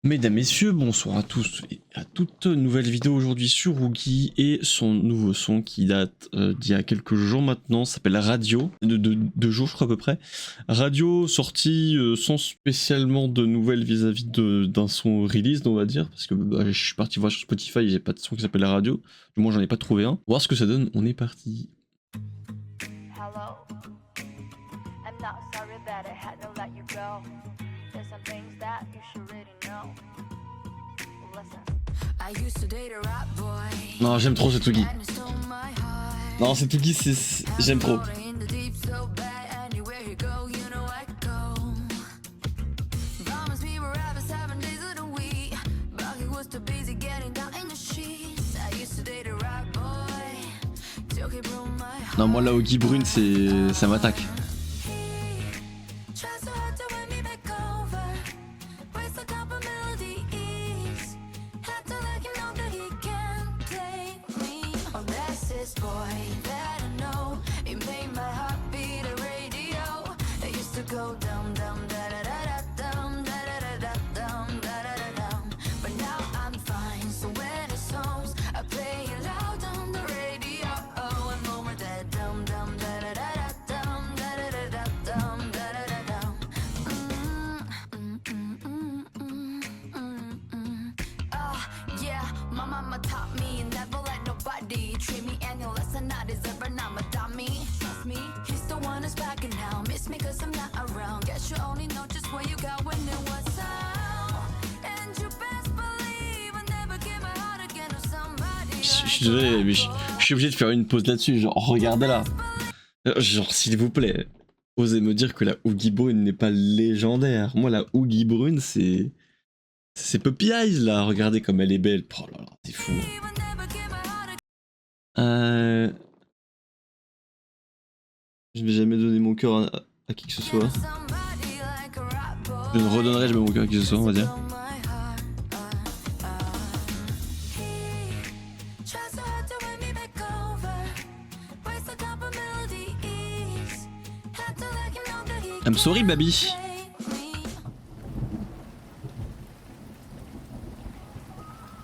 Mesdames, messieurs, bonsoir à tous et à toute nouvelle vidéo aujourd'hui sur Oogie et son nouveau son qui date d'il y a quelques jours maintenant, s'appelle Radio, de 2 jours je crois à peu près. Radio sorti sans spécialement de nouvelles vis-à-vis d'un son release on va dire, parce que je suis parti voir sur Spotify et j'ai pas de son qui s'appelle Radio, du moins j'en ai pas trouvé un. On va voir ce que ça donne, on est parti. Non, j'aime trop cette Oogie. Non, cette Oogie, j'aime trop. Non, moi la Oogie brune, ça m'attaque. Je suis désolé, mais je suis obligé de faire une pause là-dessus, genre regardez-la. Genre s'il vous plaît, osez me dire que la Oogie brune n'est pas légendaire. Moi la Oogie brune c'est Puppy Eyes là, regardez comme elle est belle. Oh là là, c'est fou. Je vais jamais donner mon cœur à qui que ce soit. Je ne redonnerai jamais mon cœur à qui que ce soit, on va dire. I'm sorry, baby.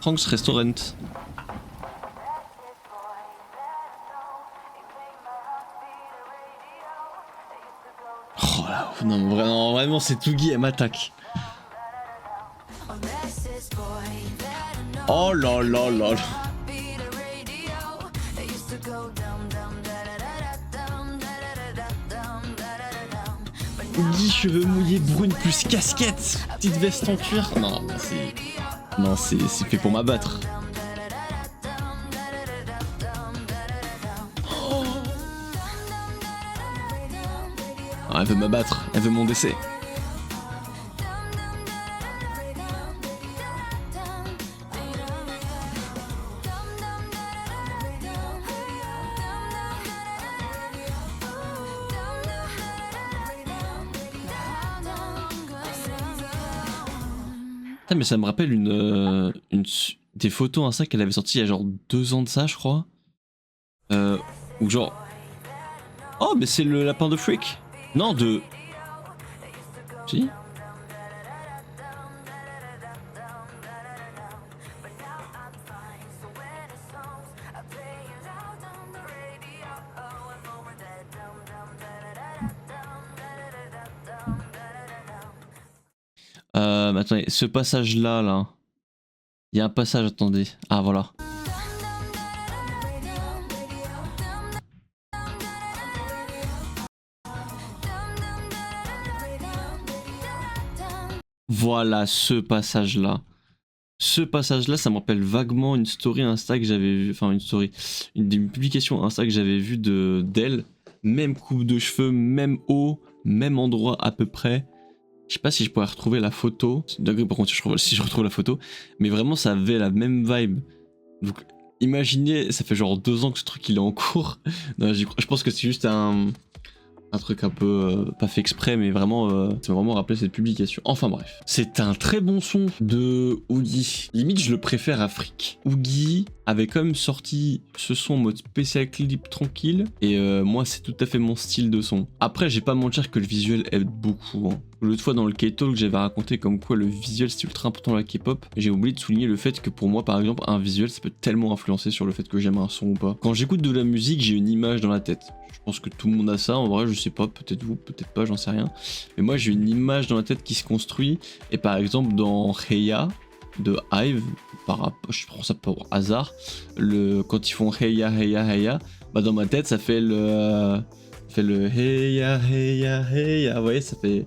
Frank's Restaurant. Oh là, non, vraiment, cette Oogie, elle m'attaque. Oh là là là là. Oogie, cheveux mouillés, brune plus casquette, petite veste en cuir. Non, c'est fait pour m'abattre. Oh. Oh, elle veut m'abattre, elle veut mon décès. Mais ça me rappelle des photos Insta qu'elle avait sorties il y a genre 2 ans de ça, je crois. Ou genre. Oh, mais c'est le lapin de Freak. Non, de. Si. Attendez, ce passage-là, là. Il y a un passage, attendez. Ah, voilà. Voilà, ce passage-là. Ce passage-là, ça me rappelle vaguement une story Insta que j'avais vu. Enfin, une publication Insta que j'avais vue d'elle. Même coupe de cheveux, même haut, même endroit à peu près. Je sais pas si je pourrais retrouver la photo. D'accord, par contre, si je retrouve la photo. Mais vraiment, ça avait la même vibe. Donc, imaginez, ça fait genre 2 ans que ce truc il est en cours. Non, je pense que c'est juste un truc un peu pas fait exprès, mais vraiment, ça m'a vraiment rappelé cette publication. Enfin bref, c'est un très bon son de Oogie. Limite, je le préfère à Freak. Oogie avait quand même sorti ce son en mode spécial clip tranquille, et moi, c'est tout à fait mon style de son. Après, j'ai pas à mentir que le visuel aide beaucoup. Hein. L'autre fois dans le K-Talk, j'avais raconté comme quoi le visuel c'est ultra important dans la K-pop. J'ai oublié de souligner le fait que pour moi, par exemple, un visuel ça peut tellement influencer sur le fait que j'aime un son ou pas. Quand j'écoute de la musique, j'ai une image dans la tête. Je pense que tout le monde a ça, en vrai, je sais pas, peut-être vous, peut-être pas, j'en sais rien. Mais moi j'ai une image dans la tête qui se construit. Et par exemple, dans Heya de Hive, je prends ça par hasard, quand ils font Heya, Heya, Heya, bah dans ma tête ça fait le Heya, Heya, Heya, vous voyez, ça fait.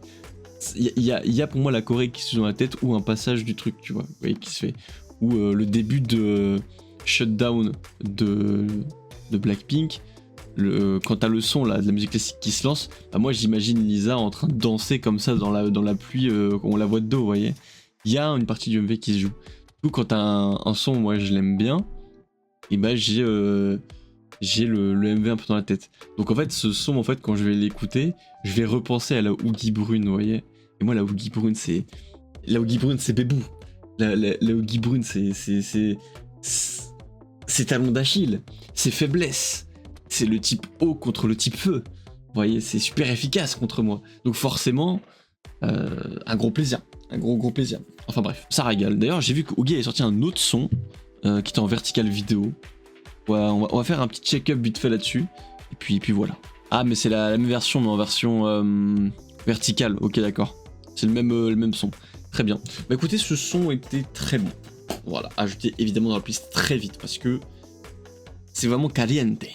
Il y a pour moi la choré qui se joue dans la tête ou un passage du truc, tu vois, vous voyez, qui se fait. Ou le début de Shutdown de Blackpink, quand t'as le son là, de la musique classique qui se lance, bah moi j'imagine Lisa en train de danser comme ça dans la pluie, on la voit de dos, vous voyez. Il y a une partie du MV qui se joue. Du coup, quand t'as un son, moi je l'aime bien, et bah j'ai le MV un peu dans la tête. Donc en fait, ce son, en fait, quand je vais l'écouter, je vais repenser à la Oogie Brune, vous voyez. Et moi, la Oogie Brune, c'est bébou. La Oogie Brune, c'est talon d'Achille, c'est faiblesse. C'est le type eau contre le type feu. Vous voyez, c'est super efficace contre moi. Donc forcément, un gros plaisir. Un gros plaisir. Enfin bref, ça régale. D'ailleurs, j'ai vu que Oogie avait sorti un autre son qui était en vertical vidéo. Ouais, on va faire un petit check-up vite fait là-dessus. Et puis voilà. Ah, mais c'est la même version, mais en version verticale. Ok, d'accord. C'est le même son. Très bien. Bah écoutez, ce son était très bon. Voilà, ajoutez évidemment dans la playlist très vite parce que c'est vraiment caliente.